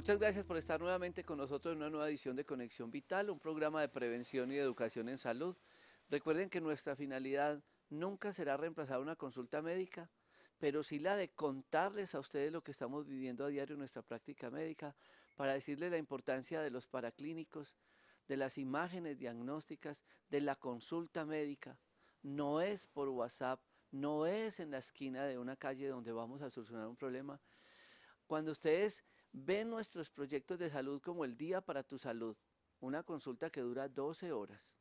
Muchas gracias por estar nuevamente con nosotros en una nueva edición de Conexión Vital, un programa de prevención y de educación en salud. Recuerden que nuestra finalidad nunca será reemplazar una consulta médica, pero sí la de contarles a ustedes lo que estamos viviendo a diario en nuestra práctica médica, para decirles la importancia de los paraclínicos, de las imágenes diagnósticas, de la consulta médica. No es por WhatsApp, no es en la esquina de una calle donde vamos a solucionar un problema. Cuando ustedes ven nuestros proyectos de salud como el Día para tu Salud, una consulta que dura 12 horas,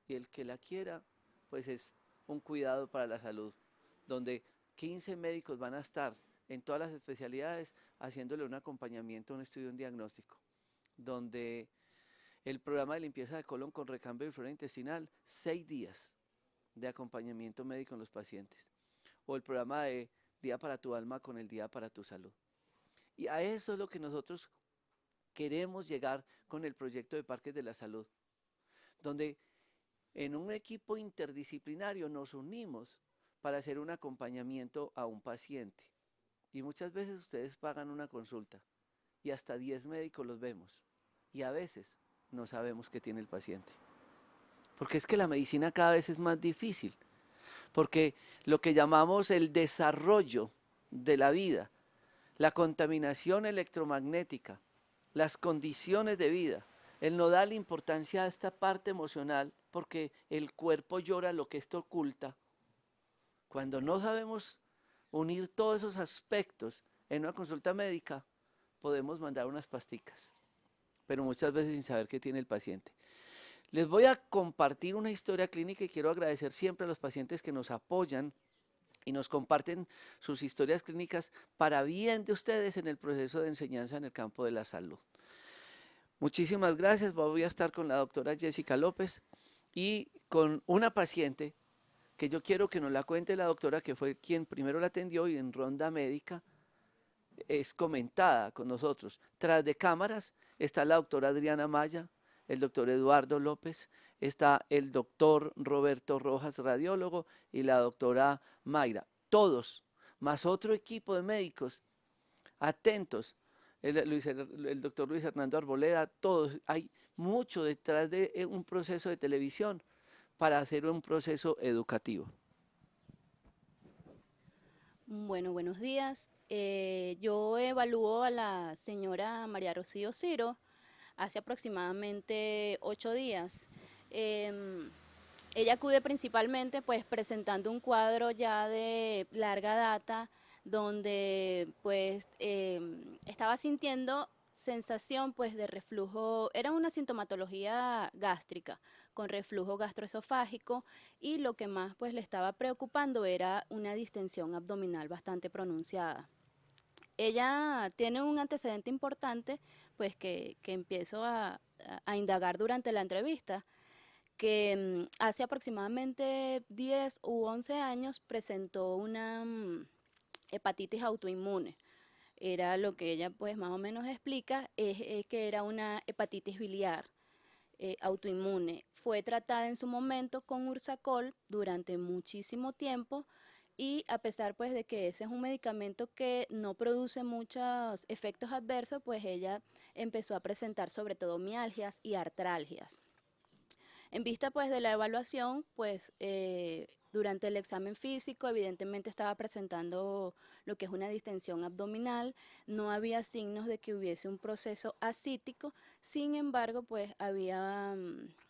y el que la quiera, pues es un cuidado para la salud, donde 15 médicos van a estar en todas las especialidades haciéndole un acompañamiento, un estudio, un diagnóstico, donde el programa de limpieza de colon con recambio de flora intestinal, 6 días de acompañamiento médico en los pacientes, o el programa de Día para tu Alma con el Día para tu Salud. Y a eso es lo que nosotros queremos llegar con el proyecto de Parques de la Salud, donde en un equipo interdisciplinario nos unimos para hacer un acompañamiento a un paciente. Y muchas veces ustedes pagan una consulta y hasta 10 médicos los vemos. Y a veces no sabemos qué tiene el paciente. Porque es que la medicina cada vez es más difícil. Porque lo que llamamos el desarrollo de la vida, la contaminación electromagnética, las condiciones de vida, el no darle importancia a esta parte emocional, porque el cuerpo llora lo que esto oculta. Cuando no sabemos unir todos esos aspectos en una consulta médica, podemos mandar unas pasticas, pero muchas veces sin saber qué tiene el paciente. Les voy a compartir una historia clínica y quiero agradecer siempre a los pacientes que nos apoyan y nos comparten sus historias clínicas para bien de ustedes en el proceso de enseñanza en el campo de la salud. Muchísimas gracias. Voy a estar con la doctora Jessica López y con una paciente que yo quiero que nos la cuente la doctora, que fue quien primero la atendió y en ronda médica es comentada con nosotros. Tras de cámaras está la doctora Adriana Maya, el doctor Eduardo López, está el doctor Roberto Rojas, radiólogo, y la doctora Mayra. Todos, más otro equipo de médicos atentos. El doctor Luis Hernando Arboleda, todos. Hay mucho detrás de un proceso de televisión para hacer un proceso educativo. Bueno, buenos días. Yo evalúo a la señora María Rocío Ciro hace aproximadamente 8 días. Em, Ella acude principalmente pues presentando un cuadro ya de larga data donde pues estaba sintiendo sensación pues de reflujo, era una sintomatología gástrica con reflujo gastroesofágico y lo que más pues le estaba preocupando era una distensión abdominal bastante pronunciada. Ella tiene un antecedente importante pues que empiezo a indagar durante la entrevista que hace aproximadamente 10 u 11 años presentó una hepatitis autoinmune. Era lo que ella pues más o menos explica, es que era una hepatitis biliar autoinmune. Fue tratada en su momento con Ursacol durante muchísimo tiempo y a pesar pues de que ese es un medicamento que no produce muchos efectos adversos, pues ella empezó a presentar sobre todo mialgias y artralgias. En vista pues de la evaluación, pues durante el examen físico evidentemente estaba presentando lo que es una distensión abdominal, no había signos de que hubiese un proceso ascítico, sin embargo pues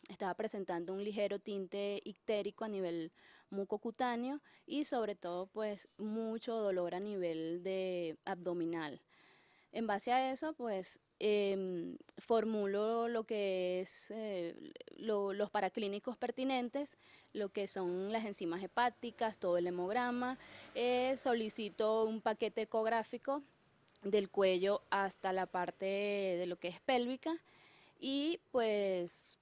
estaba presentando un ligero tinte ictérico a nivel mucocutáneo y sobre todo pues mucho dolor a nivel de abdominal. En base a eso, pues formulo lo que es los paraclínicos pertinentes, lo que son las enzimas hepáticas, todo el hemograma. Solicito un paquete ecográfico del cuello hasta la parte de lo que es pélvica y pues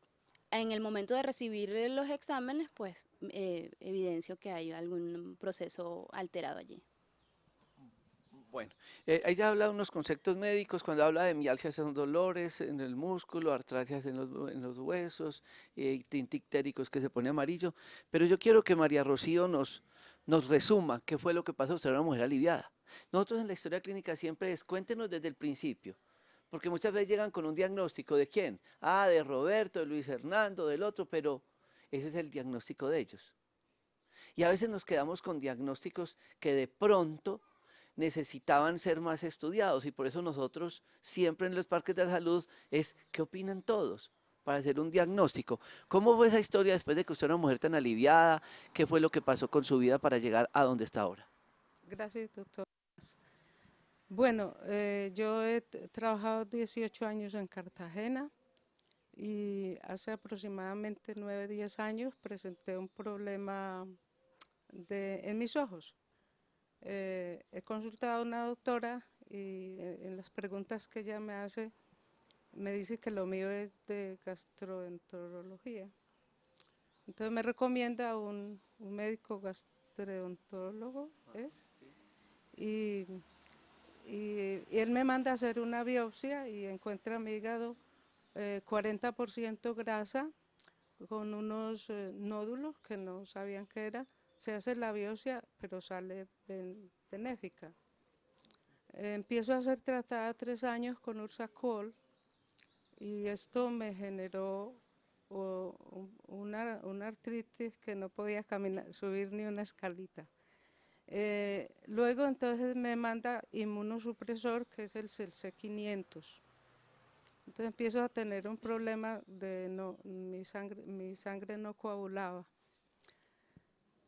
en el momento de recibir los exámenes, pues evidencio que hay algún proceso alterado allí. Bueno, ella habla de unos conceptos médicos cuando habla de mialgias, son dolores en el músculo, artralgias en los huesos, tintictéricos que se pone amarillo, pero yo quiero que María Rocío nos resuma qué fue lo que pasó. Usted era una mujer aliviada. Nosotros en la historia clínica siempre es, cuéntenos desde el principio, Porque muchas veces llegan con un diagnóstico ¿de quién? Ah, de Roberto, de Luis Hernando, del otro, pero ese es el diagnóstico de ellos. Y a veces nos quedamos con diagnósticos que de pronto necesitaban ser más estudiados y por eso nosotros siempre en los parques de la salud es ¿qué opinan todos? Para hacer un diagnóstico. ¿Cómo fue esa historia después de que usted era una mujer tan aliviada? ¿Qué fue lo que pasó con su vida para llegar a donde está ahora? Gracias, doctor. Bueno, yo he trabajado 18 años en Cartagena y hace aproximadamente 9, 10 años presenté un problema en mis ojos. He consultado a una doctora y en las preguntas que ella me hace, me dice que lo mío es de gastroenterología. Entonces me recomienda un médico gastroenterólogo, ¿es? Y y él me manda a hacer una biopsia y encuentra mi hígado 40% grasa con unos nódulos que no sabían qué era. Se hace la biopsia, pero sale benéfica. Empiezo a ser tratada 3 años con Ursacol y esto me generó una artritis que no podía caminar, subir ni una escalita. Luego entonces me manda inmunosupresor, que es el CELC500. Entonces empiezo a tener un problema de mi sangre no coagulaba.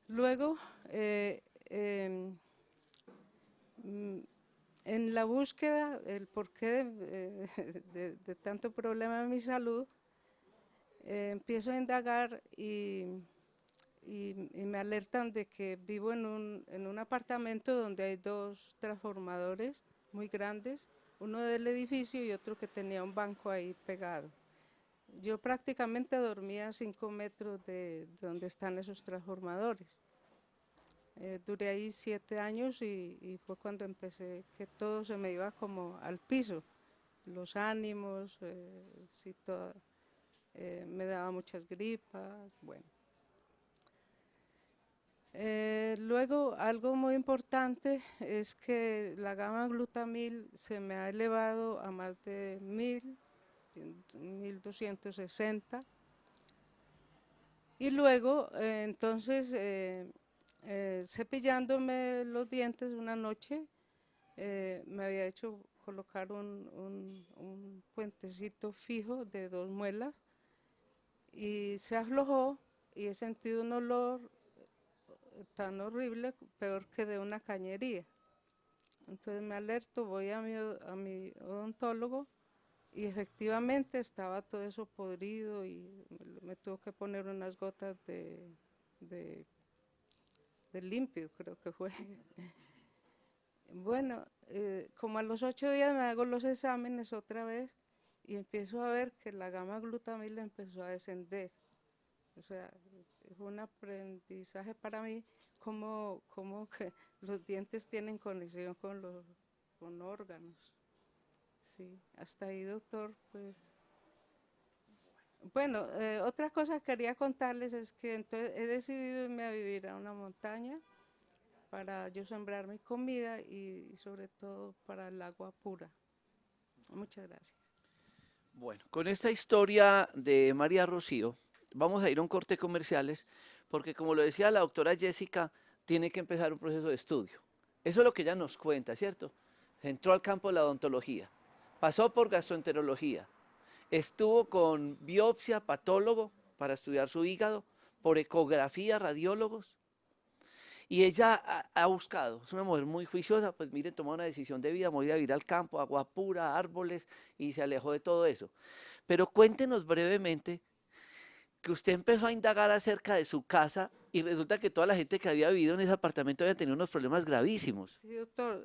Luego, en la búsqueda, el porqué de tanto problema en mi salud, empiezo a indagar y me alertan de que vivo en un apartamento donde hay 2 transformadores muy grandes, uno del edificio y otro que tenía un banco ahí pegado. Yo prácticamente dormía a 5 metros de donde están esos transformadores. Duré ahí 7 años y fue cuando empecé que todo se me iba como al piso, los ánimos, sí, me daba muchas gripas, bueno. Luego, algo muy importante es que la gama glutamil se me ha elevado a más de 1260. Y luego, entonces, cepillándome los dientes una noche, me había hecho colocar un puentecito fijo de 2 muelas y se aflojó y he sentido un olor tan horrible, peor que de una cañería. Entonces me alerto, voy a mi odontólogo y efectivamente estaba todo eso podrido y me tuvo que poner unas gotas de límpido, creo que fue. Bueno, como a los 8 días me hago los exámenes otra vez y empiezo a ver que la gama glutamil empezó a descender. O sea, fue un aprendizaje para mí como que los dientes tienen conexión con órganos. Sí, hasta ahí, doctor, pues. Bueno, otra cosa que quería contarles es que entonces he decidido irme a vivir a una montaña para yo sembrar mi comida y sobre todo para el agua pura. Muchas gracias. Bueno, con esta historia de María Rocío, vamos a ir a un corte de comerciales, porque como lo decía la doctora Jessica, tiene que empezar un proceso de estudio. Eso es lo que ella nos cuenta, ¿cierto? Entró al campo de la odontología, pasó por gastroenterología, estuvo con biopsia, patólogo para estudiar su hígado, por ecografía, radiólogos, y ella ha buscado, es una mujer muy juiciosa, pues miren, tomó una decisión de vida, me voy a ir al campo, agua pura, árboles, y se alejó de todo eso. Pero cuéntenos brevemente que usted empezó a indagar acerca de su casa y resulta que toda la gente que había vivido en ese apartamento había tenido unos problemas gravísimos. Sí, doctor,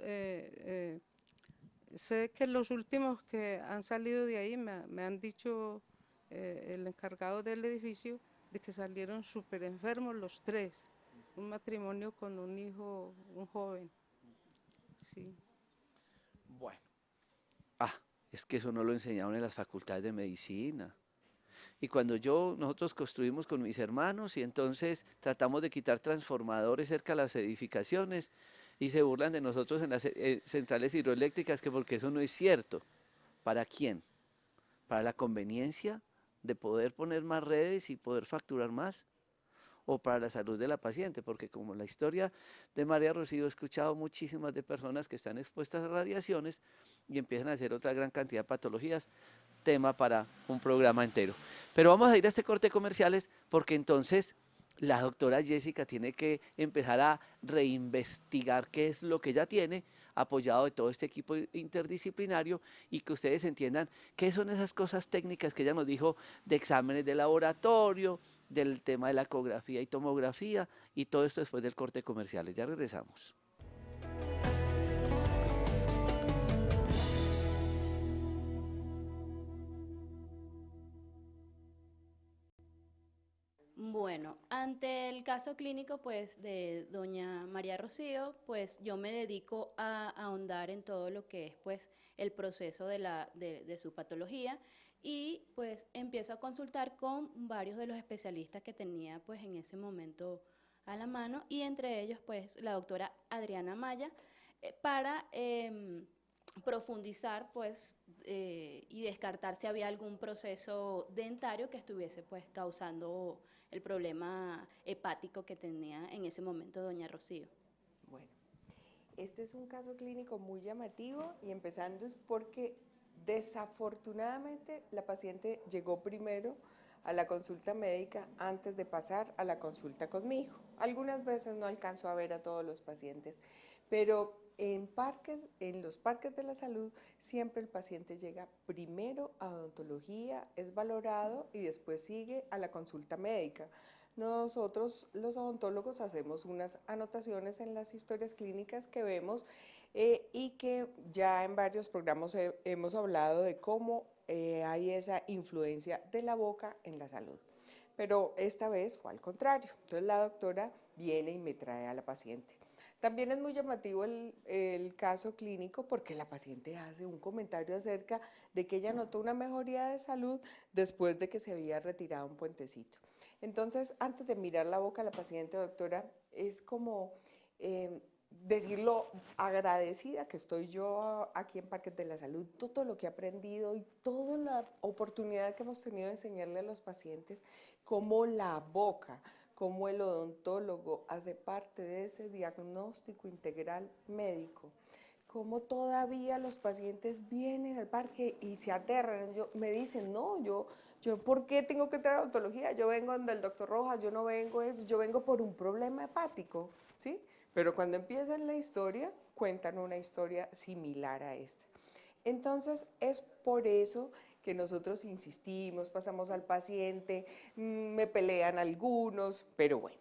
sé que los últimos que han salido de ahí me han dicho el encargado del edificio de que salieron súper enfermos los 3, un matrimonio con un hijo, un joven. Sí. Bueno, es que eso no lo enseñaron en las facultades de medicina. Y cuando nosotros construimos con mis hermanos y entonces tratamos de quitar transformadores cerca de las edificaciones y se burlan de nosotros en las centrales hidroeléctricas que porque eso no es cierto. ¿Para quién? ¿Para la conveniencia de poder poner más redes y poder facturar más? ¿O para la salud de la paciente? Porque como la historia de María Rocío, he escuchado muchísimas de personas que están expuestas a radiaciones y empiezan a hacer otra gran cantidad de patologías, tema para un programa entero. Pero vamos a ir a este corte de comerciales porque entonces la doctora Jessica tiene que empezar a reinvestigar qué es lo que ella tiene, apoyado de todo este equipo interdisciplinario, y que ustedes entiendan qué son esas cosas técnicas que ella nos dijo de exámenes de laboratorio, del tema de la ecografía y tomografía, y todo esto después del corte de comerciales. Ya regresamos. Bueno, ante el caso clínico pues de doña María Rocío, pues yo me dedico a ahondar en todo lo que es pues el proceso de su patología, y pues empiezo a consultar con varios de los especialistas que tenía pues en ese momento a la mano, y entre ellos pues la doctora Adriana Maya, para profundizar pues y descartar si había algún proceso dentario que estuviese pues causando el problema hepático que tenía en ese momento doña Rocío. Bueno, este es un caso clínico muy llamativo, y empezando es porque desafortunadamente la paciente llegó primero a la consulta médica antes de pasar a la consulta conmigo. Algunas veces no alcanzo a ver a todos los pacientes, pero en los parques de la salud siempre el paciente llega primero a odontología, es valorado y después sigue a la consulta médica. Nosotros los odontólogos hacemos unas anotaciones en las historias clínicas que vemos, y que ya en varios programas hemos hablado de cómo hay esa influencia de la boca en la salud. Pero esta vez fue al contrario. Entonces la doctora viene y me trae a la paciente. También es muy llamativo el caso clínico porque la paciente hace un comentario acerca de que ella notó una mejoría de salud después de que se había retirado un puentecito. Entonces, antes de mirar la boca a la paciente, doctora, es como decirlo agradecida que estoy yo aquí en Parques de la Salud, todo lo que he aprendido y toda la oportunidad que hemos tenido de enseñarle a los pacientes cómo la boca, cómo el odontólogo hace parte de ese diagnóstico integral médico, cómo todavía los pacientes vienen al parque y se aterran. Me dicen, no, yo ¿por qué tengo que entrar a odontología? Yo vengo donde el doctor Rojas, yo no vengo eso, yo vengo por un problema hepático, ¿sí? Pero cuando empiezan la historia, cuentan una historia similar a esta. Entonces, es por eso que nosotros insistimos, pasamos al paciente, me pelean algunos, pero bueno,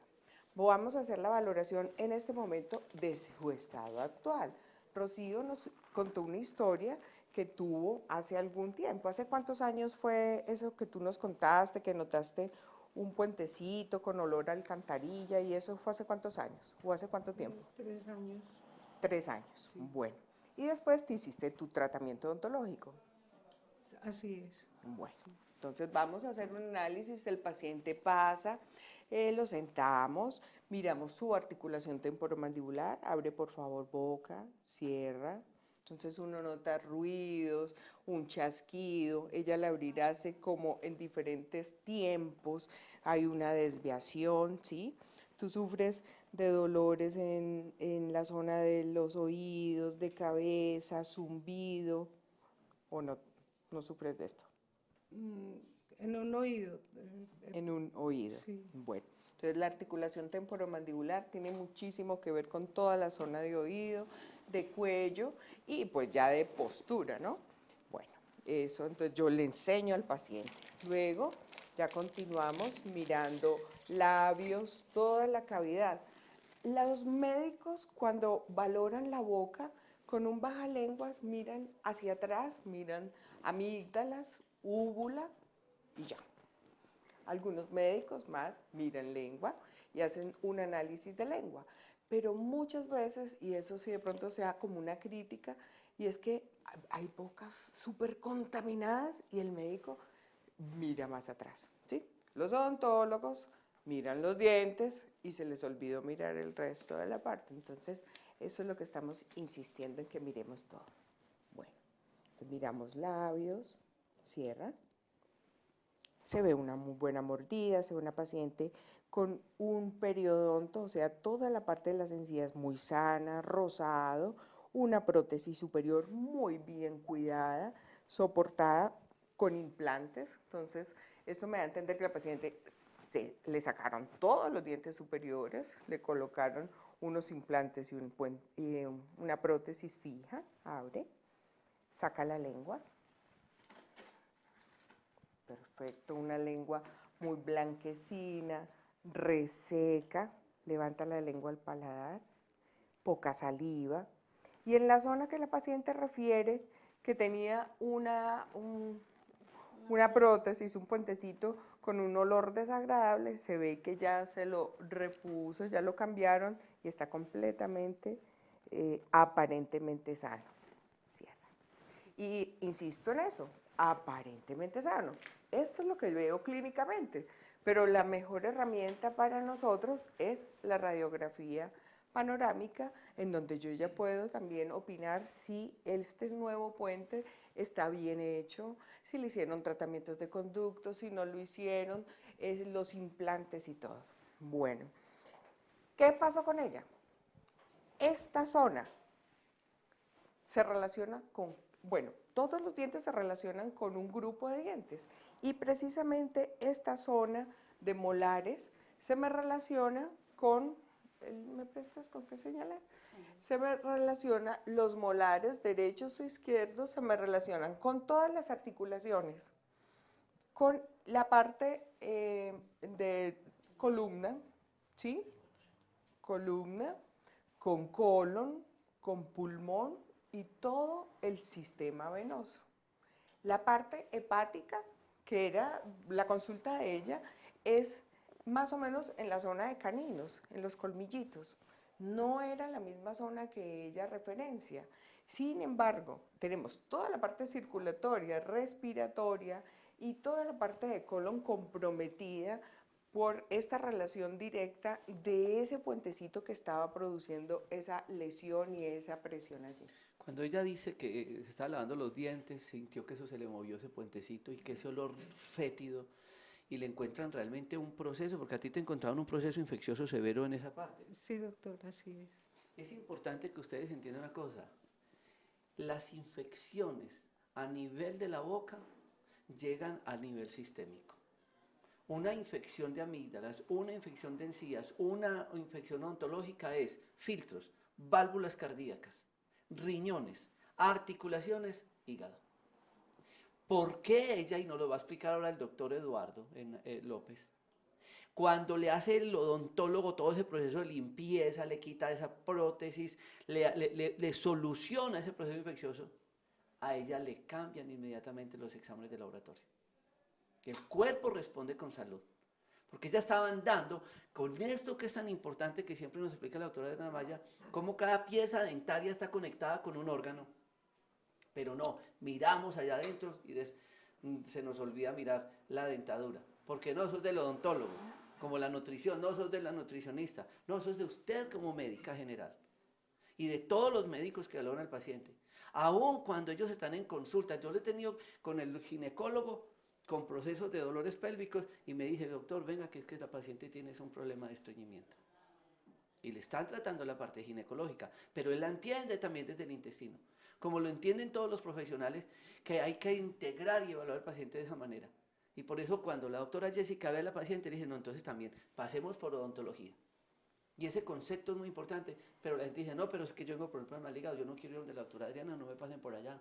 vamos a hacer la valoración en este momento de su estado actual. Rocío nos contó una historia que tuvo hace algún tiempo. ¿Hace cuántos años fue eso que tú nos contaste, que notaste un puentecito con olor a alcantarilla, y eso fue hace cuántos años? ¿O hace cuánto tiempo? 3 años. 3 años, sí. Bueno. Y después te hiciste tu tratamiento odontológico. Así es. Bueno, sí. Entonces vamos a hacer un análisis. El paciente pasa, lo sentamos, miramos su articulación temporomandibular. Abre por favor boca, cierra. Entonces uno nota ruidos, un chasquido. Ella la abrirá así como en diferentes tiempos. Hay una desviación, ¿sí? Tú sufres de dolores en la zona de los oídos, de cabeza, zumbido, ¿o no sufres de esto? En un oído. En un oído. Sí. Bueno, entonces la articulación temporomandibular tiene muchísimo que ver con toda la zona de oído, de cuello y pues ya de postura, ¿no? Bueno, eso entonces yo le enseño al paciente. Luego ya continuamos mirando labios, toda la cavidad. Los médicos cuando valoran la boca con un bajalenguas miran hacia atrás, miran amígdalas, úvula y ya. Algunos médicos más miran lengua y hacen un análisis de lengua, pero muchas veces, y eso sí de pronto sea como una crítica, y es que hay bocas súper contaminadas y el médico mira más atrás, ¿sí? Los odontólogos miran los dientes y se les olvidó mirar el resto de la parte. Entonces, eso es lo que estamos insistiendo en que miremos todo. Bueno, Miramos labios, cierra. Se ve una muy buena mordida, se ve una paciente con un periodonto, o sea, toda la parte de las encías muy sana, rosado, una prótesis superior muy bien cuidada, soportada con implantes. Entonces, esto me da a entender que la paciente le sacaron todos los dientes superiores, le colocaron unos implantes y una prótesis fija. Abre, saca la lengua. Perfecto, una lengua muy blanquecina, reseca, levanta la lengua al paladar, poca saliva. Y en la zona que la paciente refiere que tenía una prótesis, un puentecito con un olor desagradable, se ve que ya se lo repuso, ya lo cambiaron y está completamente, aparentemente sano. Cierra. Y insisto en eso, aparentemente sano. Esto es lo que veo clínicamente, pero la mejor herramienta para nosotros es la radiografía panorámica, en donde yo ya puedo también opinar si este nuevo puente está bien hecho, si le hicieron tratamientos de conducto, si no lo hicieron, los implantes y todo. Bueno, ¿qué pasó con ella? Esta zona se relaciona con, bueno, todos los dientes se relacionan con un grupo de dientes y precisamente esta zona de molares se me relaciona con, ¿me prestas con qué señalar? Se me relaciona los molares derechos o izquierdos, se me relacionan con todas las articulaciones, con la parte de columna, ¿sí? Columna, con colon, con pulmón y todo el sistema venoso. La parte hepática, que era la consulta de ella, es más o menos en la zona de caninos, en los colmillitos. No era la misma zona que ella referencia. Sin embargo, tenemos toda la parte circulatoria, respiratoria y toda la parte de colon comprometida por esta relación directa de ese puentecito que estaba produciendo esa lesión y esa presión allí. Cuando ella dice que se estaba lavando los dientes, sintió que eso se le movió ese puentecito y que ese olor fétido, y le encuentran realmente un proceso, porque a ti te encontraron un proceso infeccioso severo en esa parte. Sí, doctor, así es. Es importante que ustedes entiendan una cosa, las infecciones a nivel de la boca llegan a nivel sistémico. Una infección de amígdalas, una infección de encías, una infección odontológica es filtros, válvulas cardíacas, riñones, articulaciones, hígado. ¿Por qué ella, y nos lo va a explicar ahora el doctor Eduardo López, cuando le hace el odontólogo todo ese proceso de limpieza, le quita esa prótesis, le soluciona ese proceso infeccioso, a ella le cambian inmediatamente los exámenes de laboratorio? El cuerpo responde con salud. Porque ya estaban dando, con esto que es tan importante que siempre nos explica la doctora Adriana Maya, cómo cada pieza dentaria está conectada con un órgano. Pero no, miramos allá adentro y se nos olvida mirar la dentadura. Porque no, eso es del odontólogo, como la nutrición, no, eso es de la nutricionista, no, eso es de usted como médica general. Y de todos los médicos que valoran al paciente. Aún cuando ellos están en consulta, yo lo he tenido con el ginecólogo, con procesos de dolores pélvicos, y me dice, doctor, venga, que es que la paciente tiene un problema de estreñimiento. Y le están tratando la parte ginecológica, pero él la entiende también desde el intestino. Como lo entienden todos los profesionales, que hay que integrar y evaluar al paciente de esa manera. Y por eso cuando la doctora Jessica ve a la paciente, le dice, no, entonces también, pasemos por odontología. Y ese concepto es muy importante, pero la gente dice, no, pero es que yo vengo por el problema del hígado, yo no quiero ir donde la doctora Adriana, no me pasen por allá.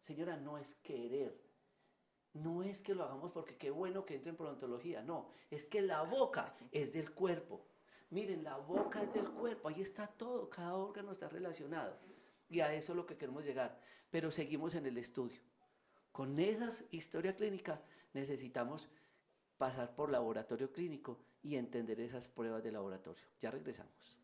Señora, no es querer. No es que lo hagamos porque qué bueno que entren por odontología, no, es que la boca es del cuerpo. Miren, la boca es del cuerpo, ahí está todo, cada órgano está relacionado. Y a eso es lo que queremos llegar, pero seguimos en el estudio. Con esa historia clínica necesitamos pasar por laboratorio clínico y entender esas pruebas de laboratorio. Ya regresamos.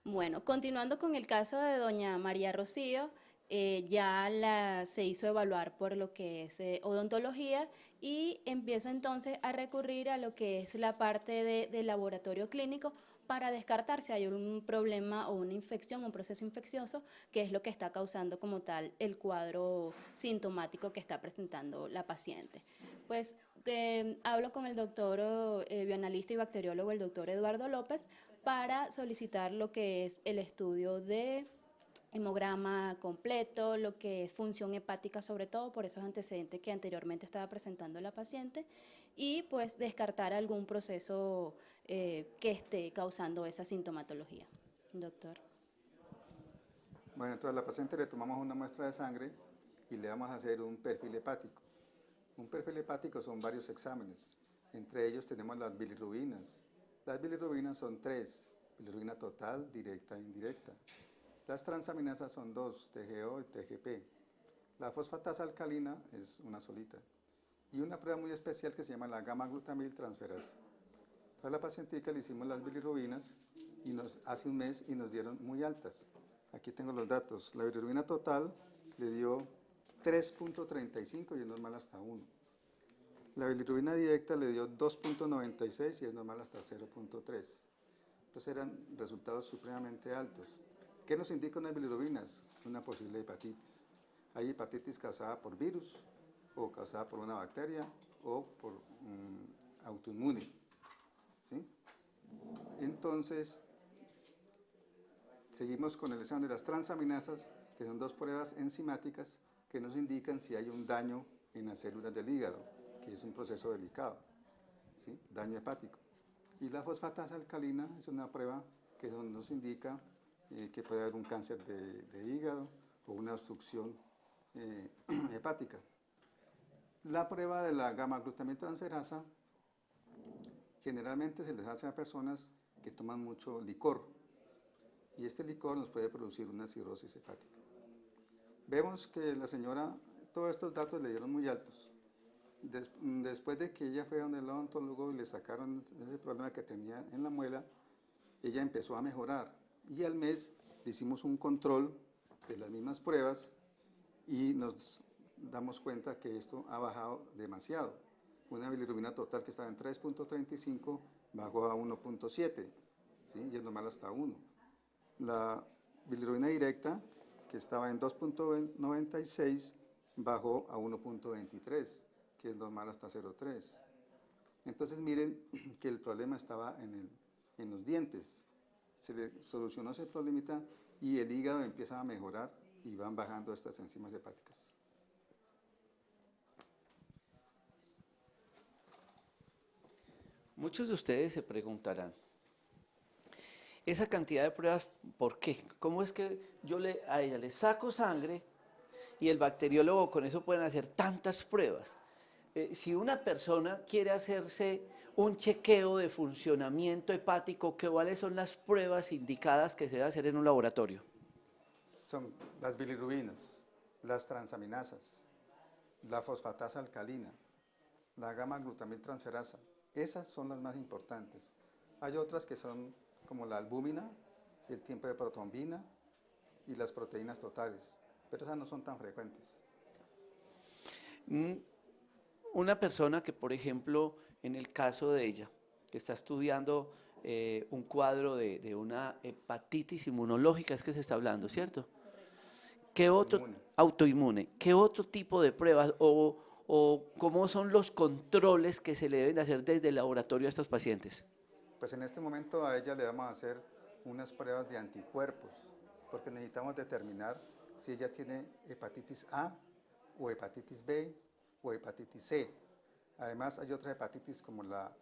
Bueno, continuando con el caso de doña María Rocío, se hizo evaluar por lo que es odontología y empiezo entonces a recurrir a lo que es la parte de laboratorio clínico para descartar si hay un problema o una infección, un proceso infeccioso, que es lo que está causando como tal el cuadro sintomático que está presentando la paciente. Pues hablo con el doctor bioanalista y bacteriólogo, el doctor Eduardo López, para solicitar lo que es el estudio de hemograma completo, lo que es función hepática sobre todo por esos antecedentes que anteriormente estaba presentando la paciente y pues descartar algún proceso que esté causando esa sintomatología. Doctor. Bueno, entonces a la paciente le tomamos una muestra de sangre y le vamos a hacer un perfil hepático. Un perfil hepático son varios exámenes, entre ellos tenemos las bilirrubinas. Las bilirrubinas son 3, bilirrubina total, directa e indirecta. Las transaminasas son 2, TGO y TGP. La fosfatasa alcalina es una solita. Y una prueba muy especial que se llama la gamma-glutamil transferasa. A la pacientica le hicimos las bilirrubinas y hace un mes y nos dieron muy altas. Aquí tengo los datos. La bilirrubina total le dio 3.35 y es normal hasta 1. La bilirrubina directa le dio 2.96 y es normal hasta 0.3. Entonces eran resultados supremamente altos. ¿Qué nos indican las bilirrubinas? Una posible hepatitis. Hay hepatitis causada por virus, o causada por una bacteria, o por autoinmune. ¿Sí? Entonces, seguimos con el examen de las transaminasas, que son 2 pruebas enzimáticas que nos indican si hay un daño en las células del hígado, que es un proceso delicado, ¿sí? Daño hepático. Y la fosfatasa alcalina es una prueba que nos indica que puede haber un cáncer de hígado o una obstrucción hepática. La prueba de la gamma-glutamil transferasa generalmente se les hace a personas que toman mucho licor y este licor nos puede producir una cirrosis hepática. Vemos que la señora, todos estos datos le dieron muy altos. Después de que ella fue donde el odontólogo y le sacaron ese problema que tenía en la muela, ella empezó a mejorar y al mes le hicimos un control de las mismas pruebas y nos damos cuenta que esto ha bajado demasiado. Una bilirrubina total que estaba en 3.35 bajó a 1.7, ¿sí? Y es normal hasta 1. La bilirrubina directa, que estaba en 2.96, bajó a 1.23, que es normal hasta 0.3. Entonces miren que el problema estaba en los dientes. Se le solucionó ese problemita y el hígado empieza a mejorar y van bajando estas enzimas hepáticas. Muchos de ustedes se preguntarán, esa cantidad de pruebas, ¿por qué? ¿Cómo es que a ella le saco sangre y el bacteriólogo con eso pueden hacer tantas pruebas? Si una persona quiere hacerse un chequeo de funcionamiento hepático, ¿cuáles son las pruebas indicadas que se debe hacer en un laboratorio? Son las bilirrubinas, las transaminasas, la fosfatasa alcalina, la gamma-glutamil transferasa. Esas son las más importantes. Hay otras que son como la albúmina, el tiempo de protrombina y las proteínas totales, pero esas no son tan frecuentes. Una persona que, por ejemplo, en el caso de ella, que está estudiando un cuadro de una hepatitis inmunológica, es que se está hablando, ¿cierto? ¿Qué otro autoinmune? ¿Qué otro tipo de pruebas o cómo son los controles que se le deben hacer desde el laboratorio a estos pacientes? Pues en este momento a ella le vamos a hacer unas pruebas de anticuerpos, porque necesitamos determinar si ella tiene hepatitis A o hepatitis B o hepatitis C. Además hay otras hepatitis como la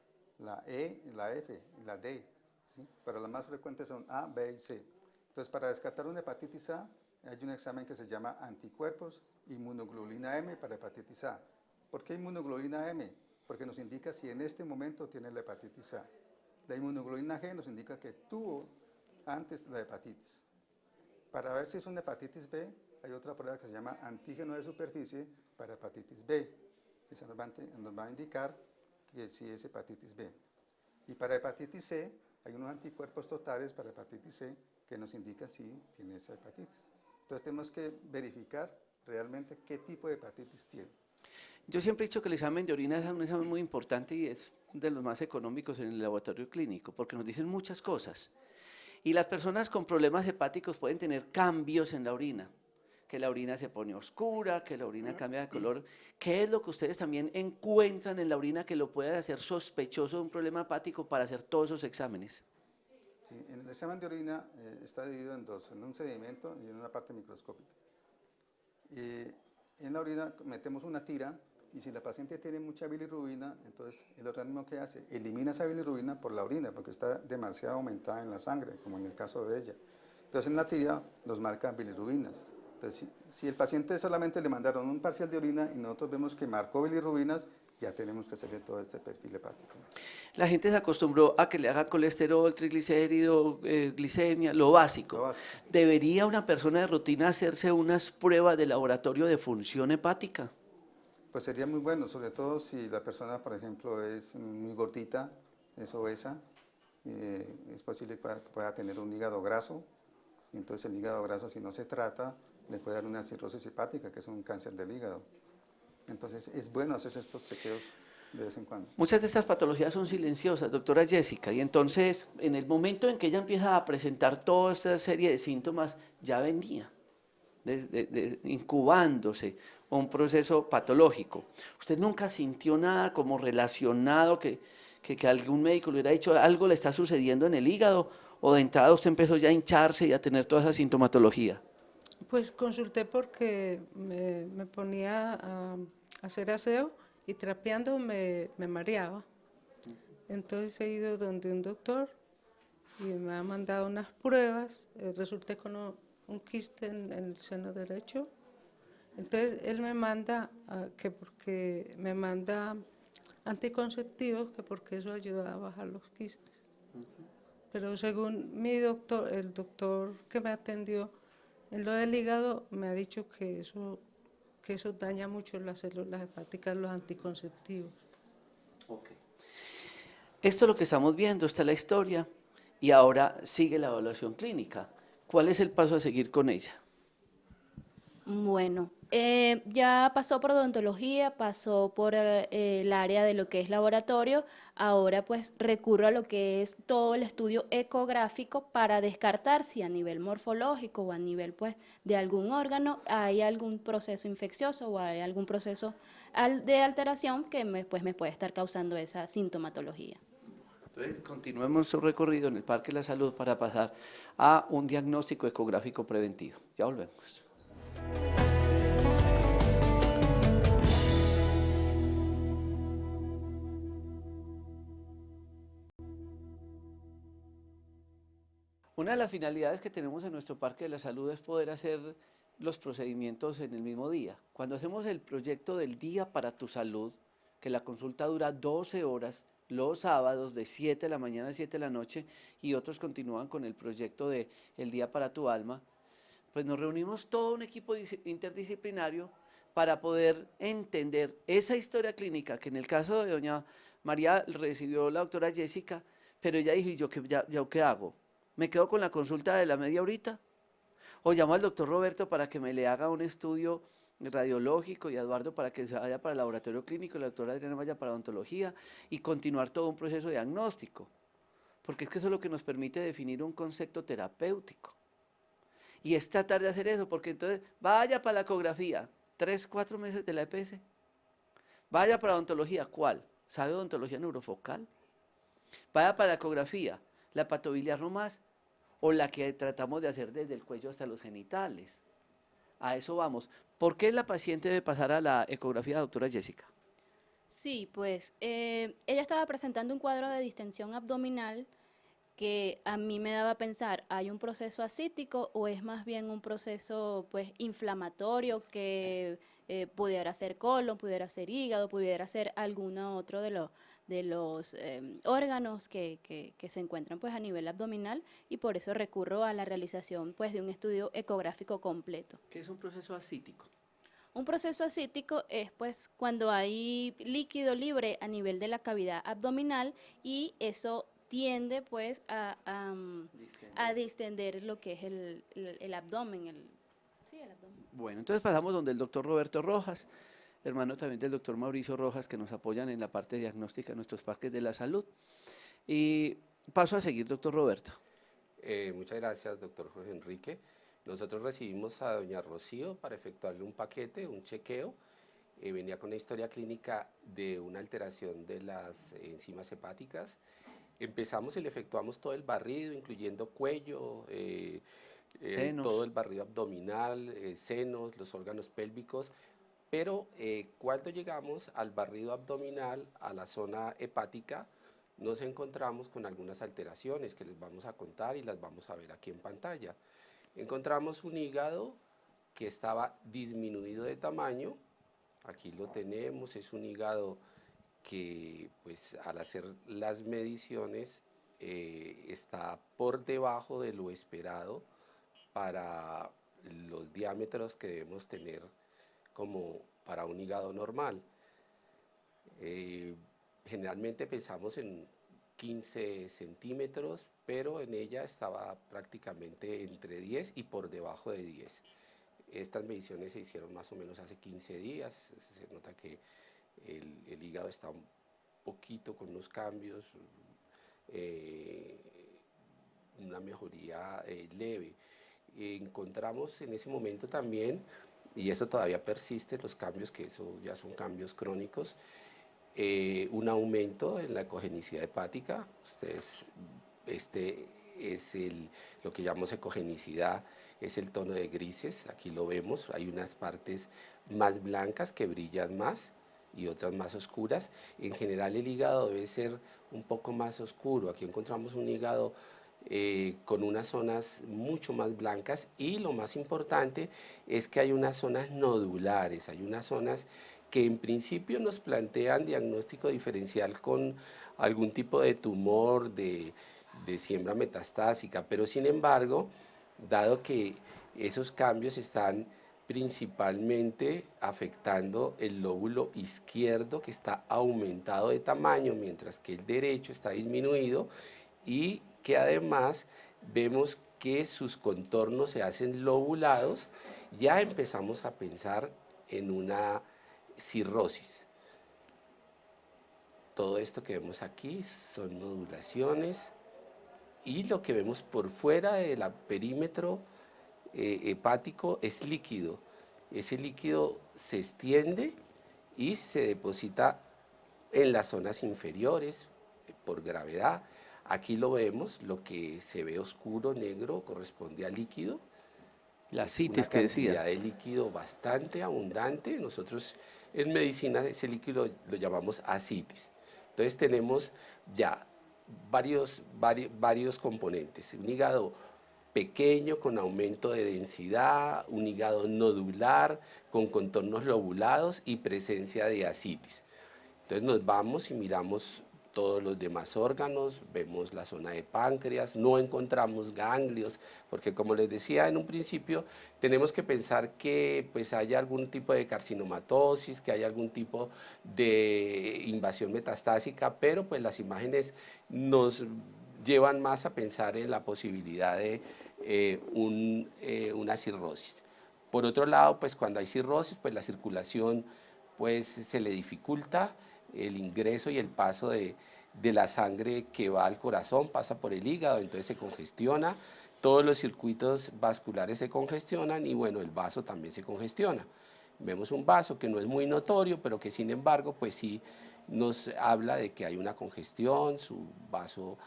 E, la F y la D, ¿sí? Pero las más frecuentes son A, B y C. Entonces para descartar una hepatitis A hay un examen que se llama anticuerpos inmunoglobulina M para hepatitis A. ¿Por qué inmunoglobulina M? Porque nos indica si en este momento tiene la hepatitis A. La inmunoglobulina G nos indica que tuvo antes la hepatitis. Para ver si es una hepatitis B, hay otra prueba que se llama antígeno de superficie para hepatitis B. Esa nos va a indicar que sí es hepatitis B. Y para hepatitis C, hay unos anticuerpos totales para hepatitis C que nos indican si tiene esa hepatitis. Entonces tenemos que verificar realmente qué tipo de hepatitis tiene. Yo siempre he dicho que el examen de orina es un examen muy importante y es de los más económicos en el laboratorio clínico, porque nos dicen muchas cosas. Y las personas con problemas hepáticos pueden tener cambios en la orina, que la orina se pone oscura, que la orina cambia de color. ¿Qué es lo que ustedes también encuentran en la orina que lo puede hacer sospechoso de un problema hepático para hacer todos esos exámenes? Sí, en el examen de orina está dividido en dos, en un sedimento y en una parte microscópica. En la orina metemos una tira y si la paciente tiene mucha bilirrubina, entonces el organismo ¿qué hace? Elimina esa bilirrubina por la orina porque está demasiado aumentada en la sangre, como en el caso de ella. Entonces en la tira nos marca bilirrubinas. Entonces si el paciente solamente le mandaron un parcial de orina y nosotros vemos que marcó bilirrubinas, ya tenemos que hacerle todo este perfil hepático. La gente se acostumbró a que le haga colesterol, triglicérido, glicemia, lo básico. Lo básico. ¿Debería una persona de rutina hacerse unas pruebas de laboratorio de función hepática? Pues sería muy bueno, sobre todo si la persona, por ejemplo, es muy gordita, es obesa, es posible que pueda tener un hígado graso, y entonces el hígado graso, si no se trata, le puede dar una cirrosis hepática, que es un cáncer del hígado. Entonces es bueno hacer estos chequeos de vez en cuando. Muchas de estas patologías son silenciosas, doctora Jessica, y entonces en el momento en que ella empieza a presentar toda esta serie de síntomas, ya venía incubándose un proceso patológico. ¿Usted nunca sintió nada como relacionado que algún médico le hubiera dicho algo le está sucediendo en el hígado, o de entrada usted empezó ya a hincharse y a tener toda esa sintomatología? Pues consulté porque me ponía a hacer aseo y trapeando me mareaba. Entonces he ido donde un doctor y me ha mandado unas pruebas. Resulté con un quiste en el seno derecho. Entonces él me manda, que porque me manda anticonceptivos, que porque eso ayuda a bajar los quistes. Pero según mi doctor, el doctor que me atendió en lo del hígado, me ha dicho que eso daña mucho las células hepáticas, los anticonceptivos. Okay. Esto es lo que estamos viendo, esta es la historia, y ahora sigue la evaluación clínica. ¿Cuál es el paso a seguir con ella? Bueno, ya pasó por odontología, pasó por el área de lo que es laboratorio, ahora pues recurro a lo que es todo el estudio ecográfico para descartar si a nivel morfológico o a nivel pues de algún órgano hay algún proceso infeccioso o hay algún proceso de alteración que me puede estar causando esa sintomatología. Entonces, continuemos su recorrido en el Parque de la Salud para pasar a un diagnóstico ecográfico preventivo. Ya volvemos. Una de las finalidades que tenemos en nuestro Parque de la Salud es poder hacer los procedimientos en el mismo día. Cuando hacemos el proyecto del Día para tu Salud, que la consulta dura 12 horas, los sábados de 7 de la mañana a 7 de la noche, y otros continúan con el proyecto de El Día para tu Alma, pues nos reunimos todo un equipo interdisciplinario para poder entender esa historia clínica que en el caso de doña María recibió la doctora Jessica, pero ella dijo, ¿y yo qué hago? ¿Me quedo con la consulta de la media horita? ¿O llamo al doctor Roberto para que me le haga un estudio radiológico, y a Eduardo para que se vaya para el laboratorio clínico, y la doctora Adriana vaya para odontología, y continuar todo un proceso diagnóstico? Porque es que eso es lo que nos permite definir un concepto terapéutico. Y es tratar de hacer eso, porque entonces vaya para la ecografía, 3, 4 meses de la EPS. Vaya para odontología, ¿cuál? ¿Sabe odontología neurofocal? Vaya para la ecografía, la patobiliar nomás, o la que tratamos de hacer desde el cuello hasta los genitales. A eso vamos. ¿Por qué la paciente debe pasar a la ecografía, doctora Jessica? Sí, pues ella estaba presentando un cuadro de distensión abdominal que a mí me daba a pensar, ¿hay un proceso ascítico o es más bien un proceso pues inflamatorio que pudiera ser colon, pudiera ser hígado, pudiera ser alguno otro de los órganos que se encuentran pues a nivel abdominal, y por eso recurro a la realización pues de un estudio ecográfico completo. ¿Qué es un proceso ascítico? Un proceso ascítico es pues cuando hay líquido libre a nivel de la cavidad abdominal y eso tiende pues a distender lo que es el abdomen, Sí, el abdomen. Bueno, entonces pasamos donde el doctor Roberto Rojas, hermano también del doctor Mauricio Rojas, que nos apoyan en la parte diagnóstica de nuestros parques de la salud. Y paso a seguir, doctor Roberto. Muchas gracias, doctor Jorge Enrique. Nosotros recibimos a doña Rocío para efectuarle un paquete, un chequeo. Venía con una historia clínica de una alteración de las enzimas hepáticas. Empezamos y le efectuamos todo el barrido, incluyendo cuello, Senos. todo el barrido abdominal, senos, los órganos pélvicos. Pero cuando llegamos al barrido abdominal, a la zona hepática, nos encontramos con algunas alteraciones que les vamos a contar y las vamos a ver aquí en pantalla. Encontramos un hígado que estaba disminuido de tamaño. Aquí lo tenemos, es un hígado que pues al hacer las mediciones está por debajo de lo esperado para los diámetros que debemos tener como para un hígado normal. Generalmente pensamos en 15 centímetros, pero en ella estaba prácticamente entre 10 y por debajo de 10. Estas mediciones se hicieron más o menos hace 15 días, se nota que el hígado está un poquito con unos cambios, una mejoría leve. Encontramos en ese momento también, y esto todavía persiste, los cambios que eso ya son cambios crónicos, un aumento en la ecogenicidad hepática. Este es lo que llamamos ecogenicidad, es el tono de grises, aquí lo vemos, hay unas partes más blancas que brillan más y otras más oscuras. En general el hígado debe ser un poco más oscuro, aquí encontramos un hígado con unas zonas mucho más blancas y lo más importante es que hay unas zonas nodulares, hay unas zonas que en principio nos plantean diagnóstico diferencial con algún tipo de tumor, de siembra metastásica, pero sin embargo, dado que esos cambios están principalmente afectando el lóbulo izquierdo que está aumentado de tamaño, mientras que el derecho está disminuido y que además vemos que sus contornos se hacen lobulados, ya empezamos a pensar en una cirrosis. Todo esto que vemos aquí son nodulaciones y lo que vemos por fuera del perímetro hepático es líquido. Ese líquido se extiende y se deposita en las zonas inferiores por gravedad. Aquí lo vemos, lo que se ve oscuro, negro, corresponde al líquido. La citis que decía. Una cantidad de líquido bastante abundante. Nosotros en medicina ese líquido lo llamamos ascitis. Entonces tenemos ya varios componentes. Un hígado pequeño con aumento de densidad, un hígado nodular con contornos lobulados y presencia de ascitis. Entonces nos vamos y miramos todos los demás órganos, vemos la zona de páncreas, no encontramos ganglios, porque como les decía en un principio, tenemos que pensar que pues haya algún tipo de carcinomatosis, que haya algún tipo de invasión metastásica, pero pues las imágenes nos llevan más a pensar en la posibilidad de una cirrosis. Por otro lado, pues cuando hay cirrosis, pues la circulación pues se le dificulta, el ingreso y el paso de la sangre que va al corazón pasa por el hígado, entonces se congestiona, todos los circuitos vasculares se congestionan y bueno, el vaso también se congestiona. Vemos un vaso que no es muy notorio, pero que sin embargo, pues sí nos habla de que hay una congestión, su vaso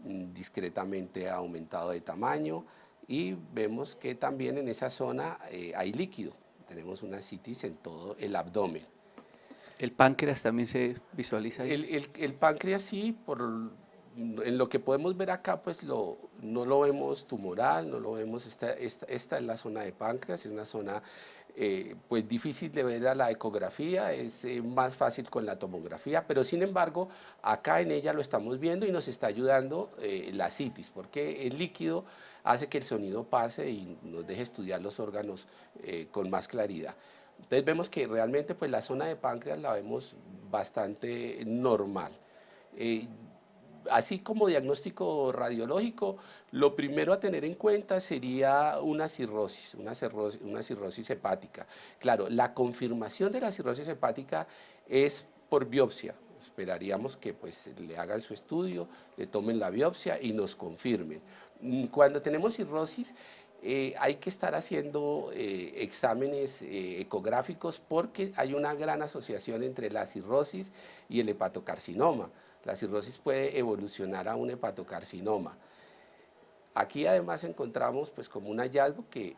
discretamente aumentado de tamaño y vemos que también en esa zona hay líquido, tenemos una ascitis en todo el abdomen. ¿El páncreas también se visualiza ahí? El páncreas sí, en lo que podemos ver acá, pues no lo vemos tumoral, no lo vemos, esta es la zona de páncreas, es una zona pues difícil de ver a la ecografía, es más fácil con la tomografía, pero sin embargo, acá en ella lo estamos viendo y nos está ayudando la ascitis, porque el líquido hace que el sonido pase y nos deje estudiar los órganos con más claridad. Entonces vemos que realmente pues la zona de páncreas la vemos bastante normal. así como diagnóstico radiológico, lo primero a tener en cuenta sería una cirrosis hepática. Claro, la confirmación de la cirrosis hepática es por biopsia. Esperaríamos que pues, le hagan su estudio, le tomen la biopsia y nos confirmen. Cuando tenemos cirrosis, hay que estar haciendo exámenes ecográficos porque hay una gran asociación entre la cirrosis y el hepatocarcinoma. La cirrosis puede evolucionar a un hepatocarcinoma. Aquí además encontramos pues como un hallazgo que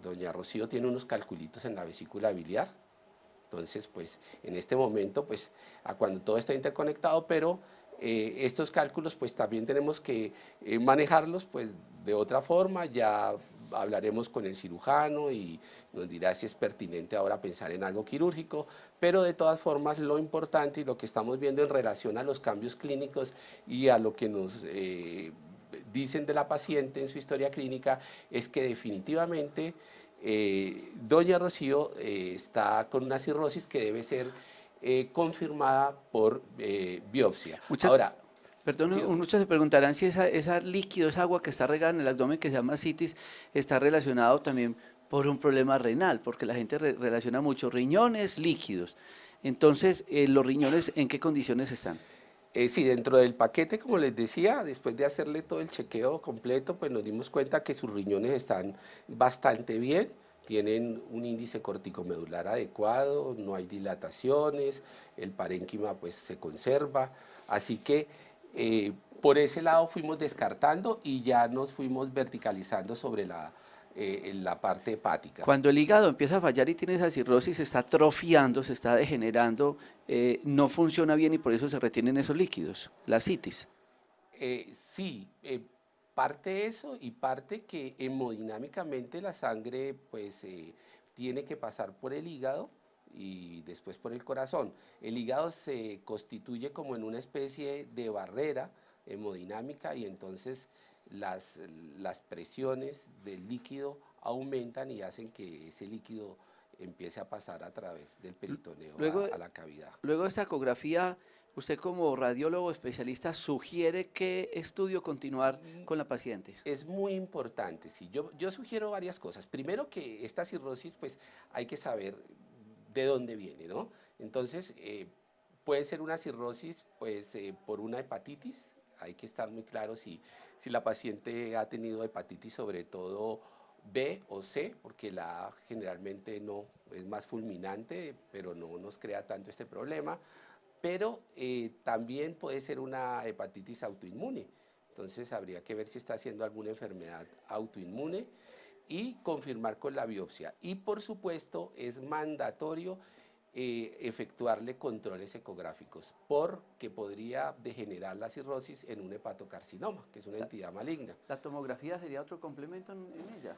doña Rocío tiene unos calculitos en la vesícula biliar. Entonces pues en este momento pues a cuando todo está interconectado, pero estos cálculos pues también tenemos que manejarlos pues de otra forma. Ya hablaremos con el cirujano y nos dirá si es pertinente ahora pensar en algo quirúrgico, pero de todas formas lo importante y lo que estamos viendo en relación a los cambios clínicos y a lo que nos dicen de la paciente en su historia clínica es que definitivamente doña Rocío está con una cirrosis que debe ser confirmada por biopsia. Perdón, Sí. muchos se preguntarán si esa líquido, esa agua que está regada en el abdomen que se llama citis, está relacionado también por un problema renal, porque la gente relaciona mucho riñones, líquidos. Entonces, ¿los riñones en qué condiciones están? Sí, dentro del paquete, como les decía, después de hacerle todo el chequeo completo, pues nos dimos cuenta que sus riñones están bastante bien, tienen un índice corticomedular adecuado, no hay dilataciones, el parénquima pues se conserva, así que por ese lado fuimos descartando y ya nos fuimos verticalizando sobre la parte hepática. Cuando el hígado empieza a fallar y tiene esa cirrosis, se está atrofiando, se está degenerando, no funciona bien y por eso se retienen esos líquidos, la citis. Sí, parte eso y parte que hemodinámicamente la sangre pues tiene que pasar por el hígado y después por el corazón. El hígado se constituye como en una especie de barrera hemodinámica y entonces las presiones del líquido aumentan y hacen que ese líquido empiece a pasar a través del peritoneo a la cavidad. Luego de esta ecografía, usted como radiólogo especialista sugiere qué estudio continuar con la paciente. Es muy importante, sí. Yo sugiero varias cosas. Primero que esta cirrosis, pues hay que saber de dónde viene, ¿no? Entonces, puede ser una cirrosis, pues, por una hepatitis. Hay que estar muy claro si la paciente ha tenido hepatitis, sobre todo B o C, porque la A generalmente no es más fulminante, pero no nos crea tanto este problema. Pero también puede ser una hepatitis autoinmune. Entonces habría que ver si está haciendo alguna enfermedad autoinmune y confirmar con la biopsia. Y por supuesto es mandatorio efectuarle controles ecográficos porque podría degenerar la cirrosis en un hepatocarcinoma, que es una entidad maligna. ¿La tomografía sería otro complemento en ella?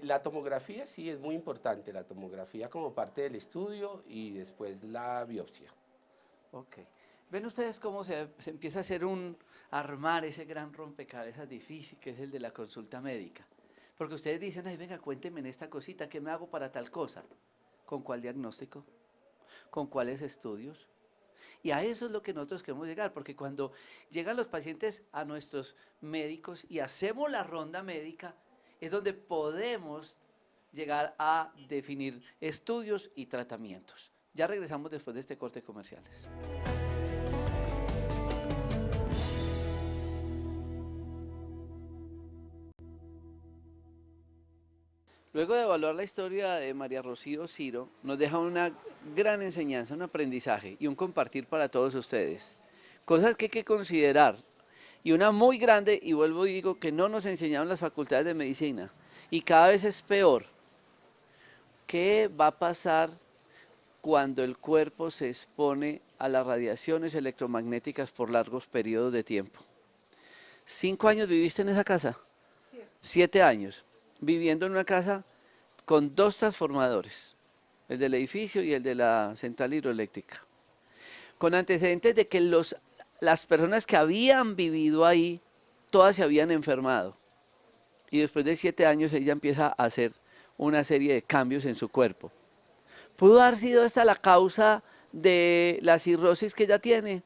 La tomografía sí es muy importante, la tomografía como parte del estudio y después la biopsia. Ok. ¿Ven ustedes cómo se empieza a hacer armar ese gran rompecabezas difícil que es el de la consulta médica? Porque ustedes dicen, ay, venga, cuénteme en esta cosita, ¿qué me hago para tal cosa? ¿Con cuál diagnóstico? ¿Con cuáles estudios? Y a eso es lo que nosotros queremos llegar, porque cuando llegan los pacientes a nuestros médicos y hacemos la ronda médica, es donde podemos llegar a definir estudios y tratamientos. Ya regresamos después de este corte comerciales. Luego de evaluar la historia de María Rocío Ciro, nos deja una gran enseñanza, un aprendizaje y un compartir para todos ustedes. Cosas que hay que considerar. Y una muy grande, y vuelvo y digo que no nos enseñaron las facultades de medicina. Y cada vez es peor. ¿Qué va a pasar cuando el cuerpo se expone a las radiaciones electromagnéticas por largos periodos de tiempo? 5 años viviste en esa casa. 7 años viviendo en una casa con 2 transformadores, el del edificio y el de la central hidroeléctrica, con antecedentes de que las personas que habían vivido ahí, todas se habían enfermado. Y después de 7 años ella empieza a hacer una serie de cambios en su cuerpo. ¿Pudo haber sido esta la causa de la cirrosis que ella tiene?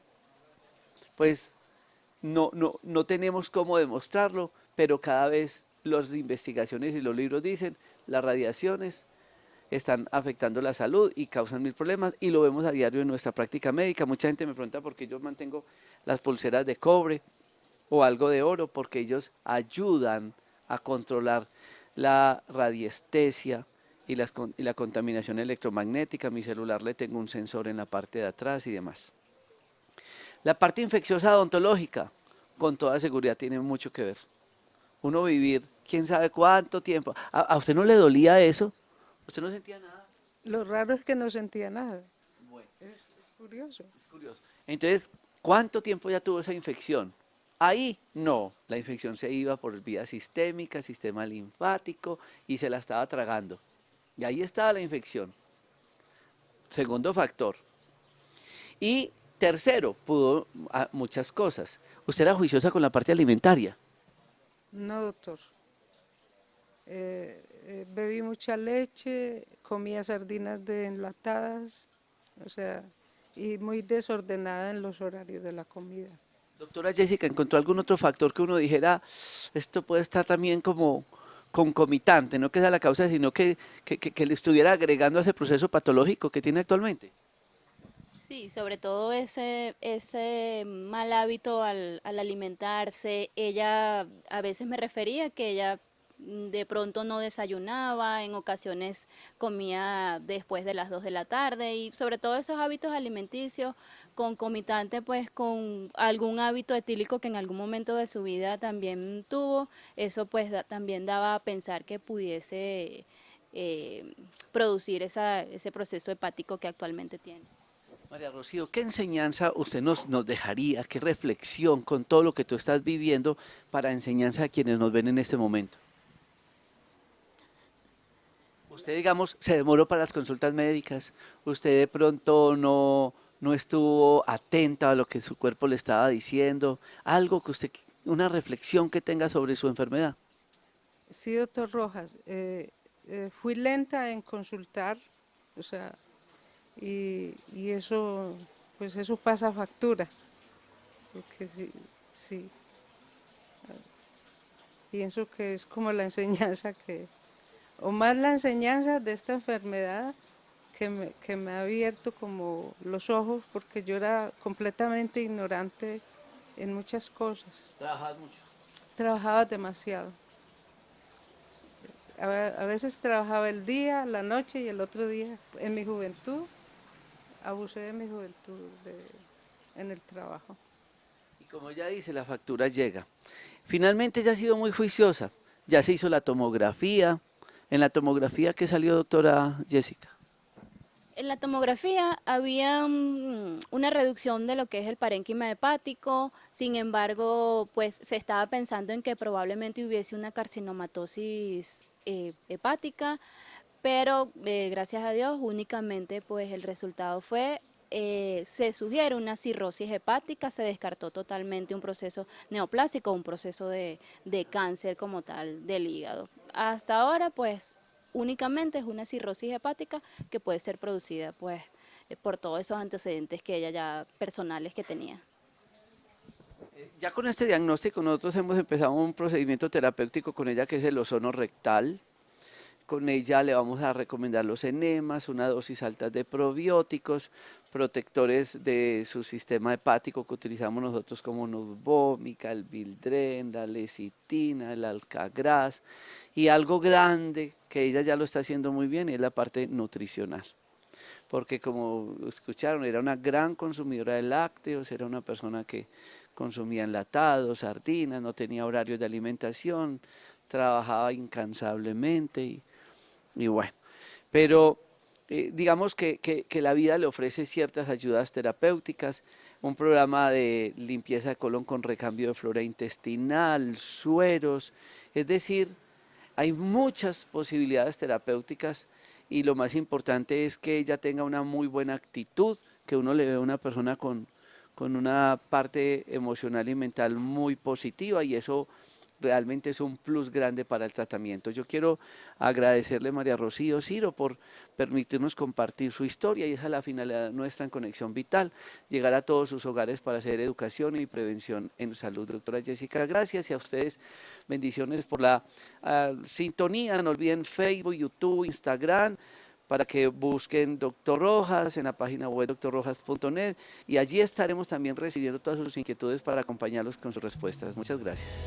Pues no tenemos cómo demostrarlo, pero cada vez las investigaciones y los libros dicen, las radiaciones están afectando la salud y causan mil problemas, y lo vemos a diario en nuestra práctica médica. Mucha gente me pregunta por qué yo mantengo las pulseras de cobre o algo de oro, porque ellos ayudan a controlar la radiestesia y la contaminación electromagnética. Mi celular le tengo un sensor en la parte de atrás y demás. La parte infecciosa odontológica, con toda seguridad, tiene mucho que ver. Uno vivir, quién sabe cuánto tiempo. ¿A usted no le dolía eso? ¿Usted no sentía nada? Lo raro es que no sentía nada. Bueno, Es curioso. es curioso. Entonces, ¿cuánto tiempo ya tuvo esa infección? Ahí no, la infección se iba por vía sistémica, sistema linfático, y se la estaba tragando. Y ahí estaba la infección. Segundo factor. Y tercero, pudo muchas cosas. ¿Usted era juiciosa con la parte alimentaria? No, doctor. Bebí mucha leche, comía sardinas de enlatadas, o sea, y muy desordenada en los horarios de la comida. Doctora Jessica, ¿encontró algún otro factor que uno dijera, esto puede estar también como concomitante, no que sea la causa, sino que le estuviera agregando a ese proceso patológico que tiene actualmente? Sí, sobre todo ese mal hábito al alimentarse. Ella a veces me refería que ella de pronto no desayunaba, en ocasiones comía después de las 2 de la tarde, y sobre todo esos hábitos alimenticios concomitante pues con algún hábito etílico que en algún momento de su vida también tuvo. Eso pues también daba a pensar que pudiese producir ese proceso hepático que actualmente tiene. María Rocío, ¿qué enseñanza usted nos dejaría, qué reflexión con todo lo que tú estás viviendo para enseñanza a quienes nos ven en este momento? Usted, digamos, se demoró para las consultas médicas, usted de pronto no estuvo atenta a lo que su cuerpo le estaba diciendo, algo que usted, una reflexión que tenga sobre su enfermedad. Sí, doctor Rojas, fui lenta en consultar, o sea, y eso, pues eso pasa factura, porque sí, sí, pienso que es como la enseñanza o más la enseñanza de esta enfermedad que me ha abierto como los ojos, porque yo era completamente ignorante en muchas cosas. ¿Trabajas mucho? Trabajaba demasiado. A veces trabajaba el día, la noche y el otro día. En mi juventud, abusé de mi juventud en el trabajo. Y como ya dice, la factura llega. Finalmente ya ha sido muy juiciosa, ya se hizo la tomografía. En la tomografía, ¿qué salió, doctora Jessica? En la tomografía había una reducción de lo que es el parénquima hepático. Sin embargo, pues se estaba pensando en que probablemente hubiese una carcinomatosis hepática, pero gracias a Dios únicamente pues el resultado fue, se sugiere una cirrosis hepática, se descartó totalmente un proceso neoplásico, un proceso de cáncer como tal del hígado. Hasta ahora pues únicamente es una cirrosis hepática que puede ser producida pues por todos esos antecedentes que ella ya personales que tenía. Ya con este diagnóstico nosotros hemos empezado un procedimiento terapéutico con ella que es el ozono rectal. Con ella le vamos a recomendar los enemas, una dosis alta de probióticos, protectores de su sistema hepático que utilizamos nosotros como Nusvomica, el Bildren, la lecitina, el Alcagraz, y algo grande que ella ya lo está haciendo muy bien es la parte nutricional. Porque como escucharon, era una gran consumidora de lácteos, era una persona que consumía enlatados, sardinas, no tenía horarios de alimentación, trabajaba incansablemente y bueno, pero digamos que la vida le ofrece ciertas ayudas terapéuticas, un programa de limpieza de colon con recambio de flora intestinal, sueros, es decir, hay muchas posibilidades terapéuticas y lo más importante es que ella tenga una muy buena actitud, que uno le ve a una persona con una parte emocional y mental muy positiva, y eso realmente es un plus grande para el tratamiento. Yo quiero agradecerle a María Rocío Ciro por permitirnos compartir su historia, y esa es la finalidad nuestra en Conexión Vital, llegar a todos sus hogares para hacer educación y prevención en salud. Doctora Jessica, gracias, y a ustedes bendiciones por la sintonía. No olviden Facebook, YouTube, Instagram, para que busquen Doctor Rojas en la página web drrojas.net, y allí estaremos también recibiendo todas sus inquietudes para acompañarlos con sus respuestas. Muchas gracias.